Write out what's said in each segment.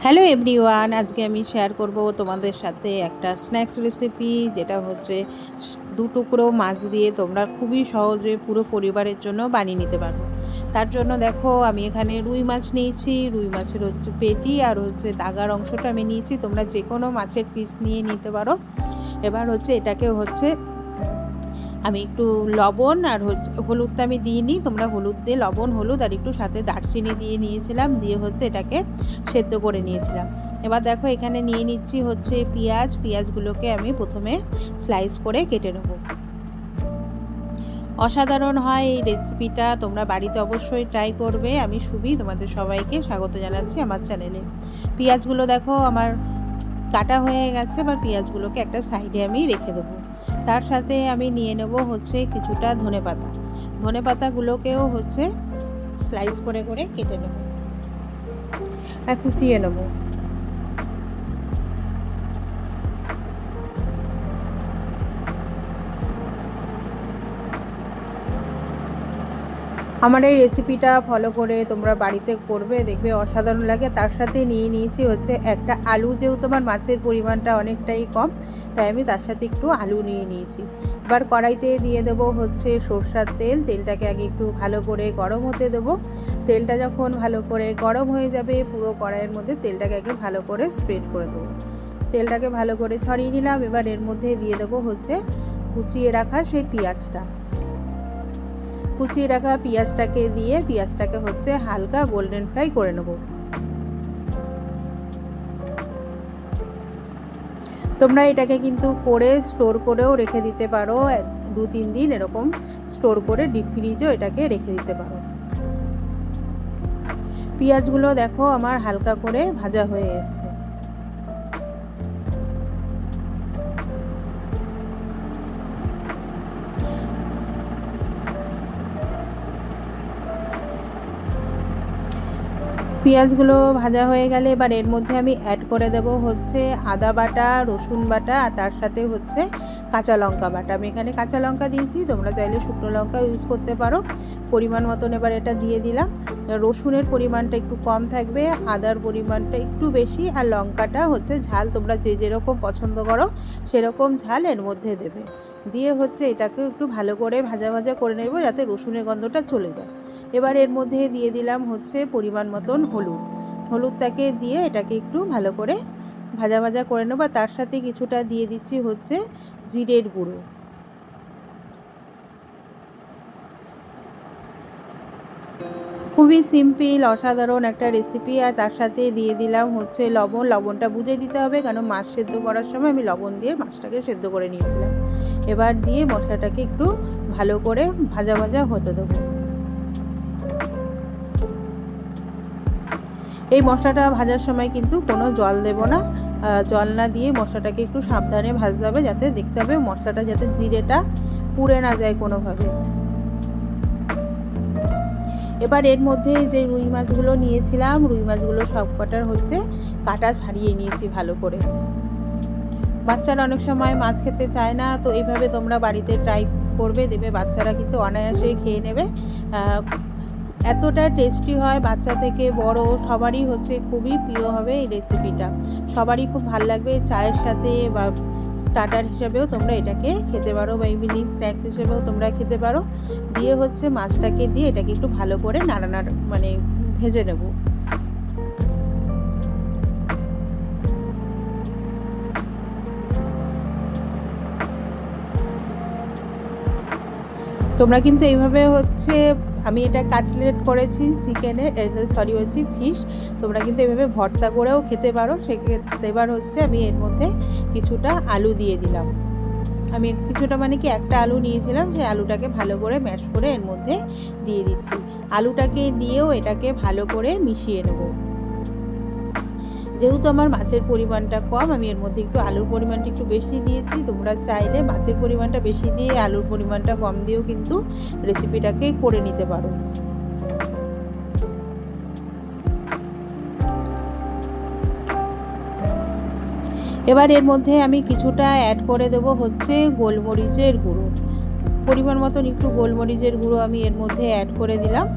Hello everyone, আজকে আমি share করব তোমাদের সাথে একটা স্ন্যাক্স রেসিপি, যেটা হচ্ছে দু টুকরো মাছ দিয়ে তোমরা খুবই সহজে পুরো পরিবারের জন্য বানিয়ে নিতে পারো। তার জন্য দেখো, আমি এখানে রুই মাছ নিয়েছি। রুই মাছের হচ্ছে পেটি আর হচ্ছে দাগার অংশটা আমি নিয়েছি। তোমরা যে কোনো মাছের পিস নিয়ে নিতে পারো। এবার হচ্ছে এটাকে হচ্ছে আমি একটু লবণ আর হচ্ছে হলুদটা আমি দিইনি, তোমরা হলুদ দিয়ে লবণ হলুদ আর একটু সাথে দারচিনি দিয়ে নিয়েছিলাম, দিয়ে হচ্ছে এটাকে সেদ্ধ করে নিয়েছিলাম। এবার দেখো, এখানে নিয়ে নিচ্ছি হচ্ছে পেঁয়াজগুলোকে আমি প্রথমে স্লাইস করে কেটে নেব। অসাধারণ হয় এই রেসিপিটা, তোমরা বাড়িতে অবশ্যই ট্রাই করবে। আমি শুভি তোমাদের সবাইকে স্বাগত জানাচ্ছি আমার চ্যানেলে। পেঁয়াজগুলো দেখো আমার কাটা হয়ে গেছে। এবার পেঁয়াজগুলোকে একটা সাইডে আমি রেখে দেবো। তার সাথে আমি নিয়ে নেব হচ্ছে কিছুটা ধনেপাতা। ধনেপাতাগুলোকেও হচ্ছে স্লাইস করে করে কেটে নেব আর কুচিয়ে নেব। আমার এই রেসিপিটা ফলো করে তোমরা বাড়িতে করবে, দেখবে অসাধারণ লাগে। তার সাথে নিয়ে নিয়েছি হচ্ছে একটা আলু, যেহেতু আমার মাছের পরিমাণটা অনেকটাই কম, তাই আমি তার সাথে একটু আলু নিয়ে নিয়েছি। এবার কড়াইতে দিয়ে দেবো হচ্ছে সরষের তেল। তেলটাকে আগে একটু ভালো করে গরম হতে দেবো। তেলটা যখন ভালো করে গরম হয়ে যাবে, পুরো কড়াইয়ের মধ্যে তেলটাকে আগে ভালো করে স্প্রেড করে দেবো। তেলটাকে ভালো করে ছড়িয়ে নিলাম। এবার এর মধ্যে দিয়ে দেবো হচ্ছে কুচিয়ে রাখা সেই পেঁয়াজটা। কুচিয়ে রাখা পেঁয়াজটাকে দিয়ে পেঁয়াজটাকে হচ্ছে হালকা গোল্ডেন ফ্রাই করে নেব। তোমরা এটাকে কিন্তু করে স্টোর করেও রেখে দিতে পারো, 2-3 দিন এরকম স্টোর করে ডিপ ফ্রিজেও এটাকে রেখে দিতে পারো। পেঁয়াজগুলো দেখো আমার হালকা করে ভাজা হয়ে এসছে। পেঁয়াজগুলো ভাজা হয়ে গেলে এবার এর মধ্যে আমি অ্যাড করে দেব হচ্ছে আদা বাটা, রসুন বাটা আর তার সাথে হচ্ছে কাঁচা লঙ্কা বাটা। আমি এখানে কাঁচা লঙ্কা দিয়েছি, তোমরা চাইলে শুকনো লঙ্কা ইউজ করতে পারো। পরিমাণ মতন এবার এটা দিয়ে দিলাম। রসুনের পরিমাণটা একটু কম থাকবে, আদার পরিমাণটা একটু বেশি, আর লঙ্কাটা হচ্ছে ঝাল তোমরা যে যেরকম পছন্দ করো সেরকম ঝাল এর মধ্যে দেবে। দিয়ে হচ্ছে এটাকে একটু ভালো করে ভাজা ভাজা করে নেব, যাতে রসুনের গন্ধটা চলে যায়। এবার এর মধ্যে দিয়ে দিলাম হচ্ছে পরিমাণ মতন হলুদটাকে দিয়ে এটাকে একটু ভালো করে ভাজা ভাজা করে নেব। তার সাথে কিছুটা দিয়ে দিচ্ছি হচ্ছে জিরের গুঁড়ো। খুবই সিম্পল অসাধারণ একটা রেসিপি। আর তার সাথে দিয়ে দিলাম হচ্ছে লবণটা বুঝে দিতে হবে, কারণ মাছ সেদ্ধ করার সময় আমি লবণ দিয়ে মাছটাকে সেদ্ধ করে নিয়েছিলাম। এবার দিয়ে মশলাটাকে একটু ভালো করে ভাজা ভাজা হতে দেবো। এই মশলাটা ভাজার সময় কিন্তু কোনো জল দেব না। জল না দিয়ে মশলাটাকে একটু সাবধানে ভাজতে হবে, যাতে দেখতে হবে মশলাটা যাতে জিরেটা পুড়ে না যায় কোনোভাবে। এবার এর মধ্যে যে রুই মাছগুলো নিয়েছিলাম, রুই মাছগুলো সব কটার হচ্ছে কাটা ছাড়িয়ে নিয়েছি ভালো করে। বাচ্চারা অনেক সময় মাছ খেতে চায় না, তো এইভাবে তোমরা বাড়িতে ট্রাই করবে, দেবে বাচ্চারা কিন্তু অনায়াসে খেয়ে নেবে। এতটা টেস্টি হয়, বাচ্চা থেকে বড় সবারই হচ্ছে খুবই প্রিয় হবে এই রেসিপিটা। সবারই খুব ভালো লাগবে। চায়ের সাথে বা স্টার্টার হিসেবেও তোমরা এটাকে খেতে পারো, বা ইভিনিং স্ন্যাক্স হিসেবেও তোমরা খেতে পারো। দিয়ে হচ্ছে মাছটাকে দিয়ে এটাকে একটু ভালো করে মানে ভেজে নেব। তোমরা কিন্তু এইভাবে হচ্ছে, আমি এটা কাটলেট করেছি চিকেনের, হচ্ছে ফিশ। তোমরা কিন্তু এভাবে ভর্তা করেও খেতে পারো। সেক্ষেত্রে এবার হচ্ছে আমি এর মধ্যে কিছুটা আলু দিয়ে দিলাম। আমি কিছুটা মানে কি একটা আলু নিয়েছিলাম, সেই আলুটাকে ভালো করে ম্যাশ করে এর মধ্যে দিয়ে দিচ্ছি। আলুটাকে দিয়েও এটাকে ভালো করে মিশিয়ে নেবো। যেহেতু আমার মাছের পরিমাণটা কম, আমি এর মধ্যে একটু আলুর পরিমাণটা একটু বেশি দিয়েছি। তোমরা চাইলে মাছের পরিমাণটা বেশি দিয়ে আলুর পরিমাণটা কম দিয়েও কিন্তু রেসিপিটাকে করে নিতে পারো। এবার এর মধ্যে আমি কিছুটা অ্যাড করে দেবো হচ্ছে গোলমরিচের গুঁড়ো। পরিমাণ মতন একটু গোলমরিচের গুঁড়ো আমি এর মধ্যে অ্যাড করে দিলাম।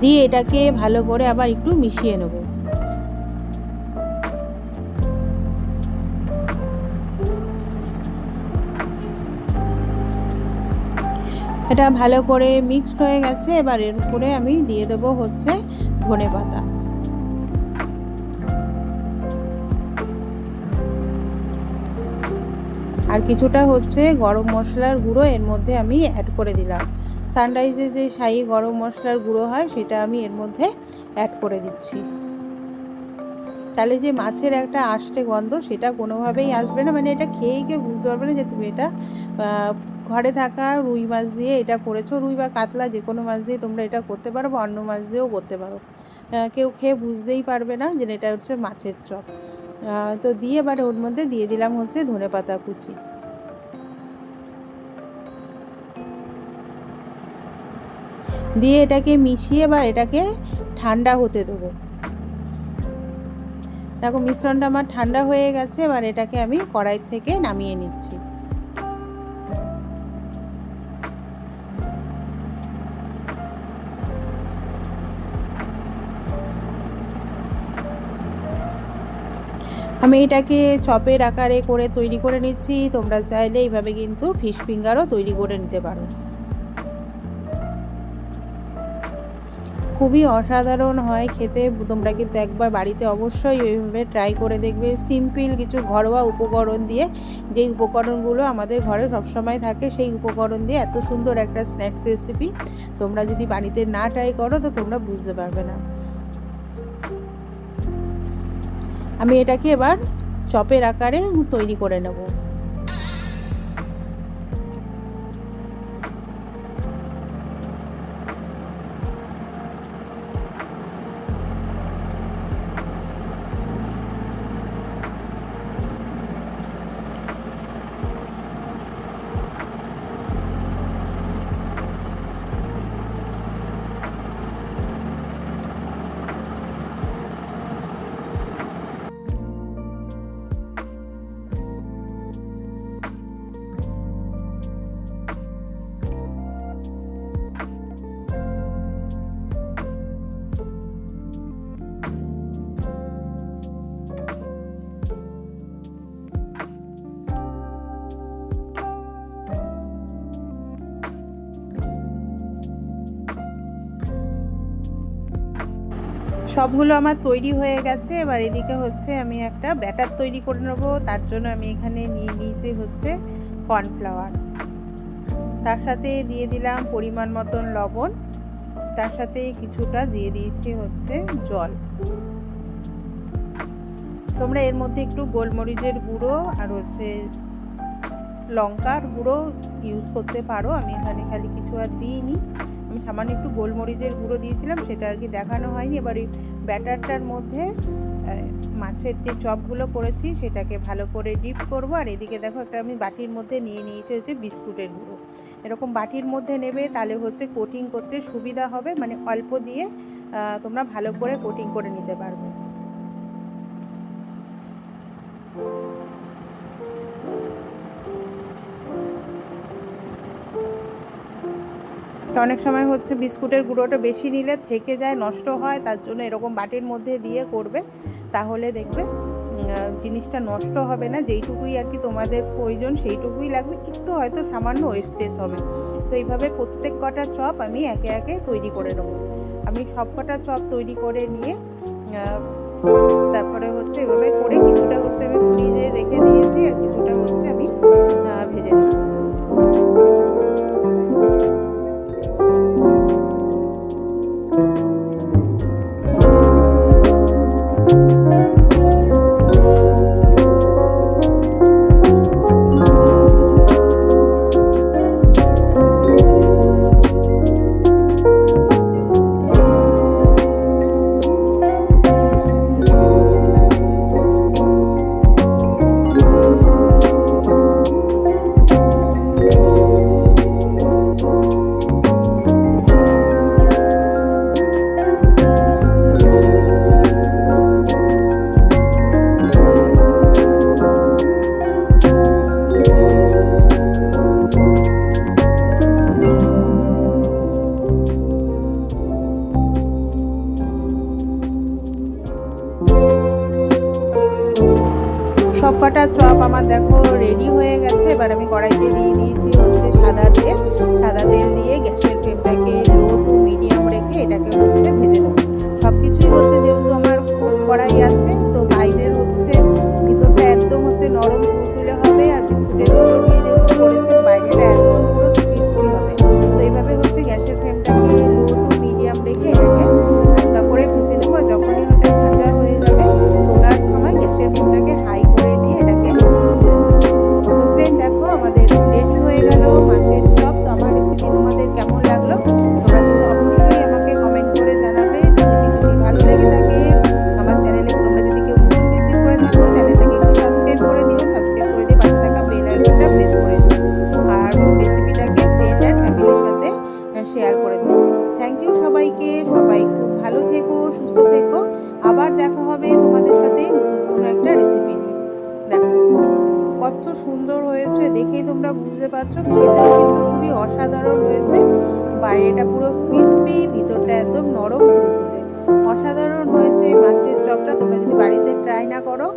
দিয়ে এটাকে ভালো করে আবার একটু মিশিয়ে নেব। এটা ভালো করে মিক্সড হয়ে গেছে। এবার এর উপরে আমি দিয়ে দেবো হচ্ছে ধনেপাতা। আর কিছুটা হচ্ছে গরম মশলার গুঁড়ো এর মধ্যে আমি অ্যাড করে দিলাম। সানরাইজে যে শাহি গরম মশলার গুঁড়ো হয় সেটা আমি এর মধ্যে অ্যাড করে দিচ্ছি। তাহলে যে মাছের একটা আষ্টে গন্ধ সেটা কোনোভাবেই আসবে না, মানে এটা খেয়েই কেউ বুঝতে পারবে না যে তুমি এটা ঘরে থাকা রুই মাছ দিয়ে এটা করেছো। রুই বা কাতলা যে কোনো মাছ দিয়ে তোমরা এটা করতে পারো বা অন্য মাছ দিয়েও করতে পারো। কেউ খেয়ে বুঝতেই পারবে না যে এটা হচ্ছে মাছের চপ। তো দিয়ে এবার ওর মধ্যে দিয়ে দিলাম হচ্ছে ধনেপাতা কুচি। দিয়ে এটাকে মিশিয়ে বা এটাকে ঠান্ডা হতে দেবো। দেখো মিশ্রণটা আমার ঠান্ডা হয়ে গেছে। এবার এটাকে আমি কড়াই থেকে নামিয়ে নিচ্ছি। আমি এটাকে চপের আকারে করে তৈরি করে নিচ্ছি। তোমরা চাইলে এইভাবে কিন্তু ফিশ ফিঙ্গারও তৈরি করে নিতে পারো। খুবই অসাধারণ হয় খেতে। তোমরা কিন্তু একবার বাড়িতে অবশ্যই এইভাবে ট্রাই করে দেখবে। সিম্পল কিছু ঘরোয়া উপকরণ দিয়ে, যেই উপকরণগুলো আমাদের ঘরে সবসময় থাকে সেই উপকরণ দিয়ে এত সুন্দর একটা স্ন্যাক্স রেসিপি তোমরা যদি বাড়িতে না ট্রাই করো তো তোমরা বুঝতে পারবে না। আমি এটাকে এবার চপের আকারে তৈরি করে নেব। সবগুলো আমার তৈরি হয়ে গেছে। এবার এদিকে হচ্ছে আমি একটা ব্যাটার তৈরি করে নেবো। তার জন্য আমি এখানে নিয়ে নিয়েছি হচ্ছে কর্নফ্লাওয়ার, তার সাথে দিয়ে দিলাম পরিমাণ মতন লবণ, তার সাথে কিছুটা দিয়ে দিয়েছি হচ্ছে জল। তোমরা এর মধ্যে একটু গোলমরিচের গুঁড়ো আর হচ্ছে লঙ্কার গুঁড়ো ইউজ করতে পারো। আমি এখানে খালি কিছু আর দিইনি, আমি সামান্য একটু গোলমরিচের গুঁড়ো দিয়েছিলাম, সেটা আর কি দেখানো হয়নি। এবার এই ব্যাটারটার মধ্যে মাছের যে চপগুলো করেছি সেটাকে ভালো করে ডিপ করব। আর এদিকে দেখো একটা আমি বাটির মধ্যে নিয়ে নিয়েছি হচ্ছে বিস্কুটের গুঁড়ো। এরকম বাটির মধ্যে নেবে, তাহলে হচ্ছে কোটিং করতে সুবিধা হবে, মানে অল্প দিয়ে তোমরা ভালো করে কোটিং করে নিতে পারবে। তো অনেক সময় হচ্ছে বিস্কুটের গুঁড়োটা বেশি নিলে থেকে যায়, নষ্ট হয়, তার জন্য এরকম বাটির মধ্যে দিয়ে করবে, তাহলে দেখবে জিনিসটা নষ্ট হবে না। যেইটুকুই আর কি তোমাদের প্রয়োজন সেইটুকুই লাগবে, একটু হয়তো সামান্য ওয়েস্টেজ হবে। তো এইভাবে প্রত্যেক কটা চপ আমি একে একে তৈরি করে নেবো। আমি সব কটা চপ তৈরি করে নিয়ে তারপরে হচ্ছে এভাবে করে কিছুটা হচ্ছে আমি ফ্রিজে রেখে দিয়েছি, আর কিছুটা হচ্ছে আমি ভেজে নেব। আমার দেখো রেডি হয়ে গেছে। এবার আমি কড়াইতে দিয়ে দিয়েছি হচ্ছে সাদা তেল। সাদা তেল দিয়ে গ্যাসের ফ্লেমটাকে লো টু মিডিয়াম রেখে এটাকে হচ্ছে ভেজে নেব। সব কিছুই হচ্ছে যেহেতু আমার কড়াই আছে, তো বাইরের হচ্ছে ভিতরটা একদম হচ্ছে নরম তুলতুলে হবে, আর বিস্কুটের গুঁড়ো দিয়ে যেহেতু করেছি বাইরেটা একদম পুরো ক্রিস্পি হবে। তো এইভাবে হচ্ছে গ্যাসের ফ্লেমটাকে লো টু মিডিয়াম রেখে এটাকে হালকা করে ভেজে নেবো। যখনই ওটা ভাজা হয়ে যাবে তোলার সময় গ্যাসের ফ্লেমটাকে হাই করে দিয়ে এটাকে তুলে নেবো। তো ফ্রেন্ড দেখো আমাদের রেডি হয়ে গেল মাছের চপ। তো আমার রেসিপি তোমাদের কেমন লাগলো তোমরা কিন্তু অবশ্যই আমাকে কমেন্ট করে জানাবে। রেসিপি যদি ভালো লেগে থাকে আমার চ্যানেলে তোমরা যদি কেউ নতুন ভিজিট করে থাকো চ্যানেলটাকে একটু সাবস্ক্রাইব করে দিও। সাবস্ক্রাইব করে দিয়ে পাশে থাকা বেল আইকনটা প্রেস করে দিও, আর রেসিপিটাকে ফ্রেন্ড অ্যান্ড ফ্যামিলির সাথে শেয়ার করে দিও। থ্যাংক ইউ সবাইকে। সবাই খুব ভালো থেকো, সুস্থ থেকো। আবার দেখা হবে তোমাদের সাথে নতুন কোনো একটা রেসিপি নিয়ে। দেখো কত সুন্দর হয়েছে, দেখেই তোমরা বুঝতে পারছো। খেতেও কিন্তু খুবই অসাধারণ হয়েছে। বাইরেটা পুরো ক্রিস্পি, ভিতরটা একদম নরম তুলতুলে। অসাধারণ হয়েছে মাছের চপটা। তোমরা যদি বাড়িতে ট্রাই না করো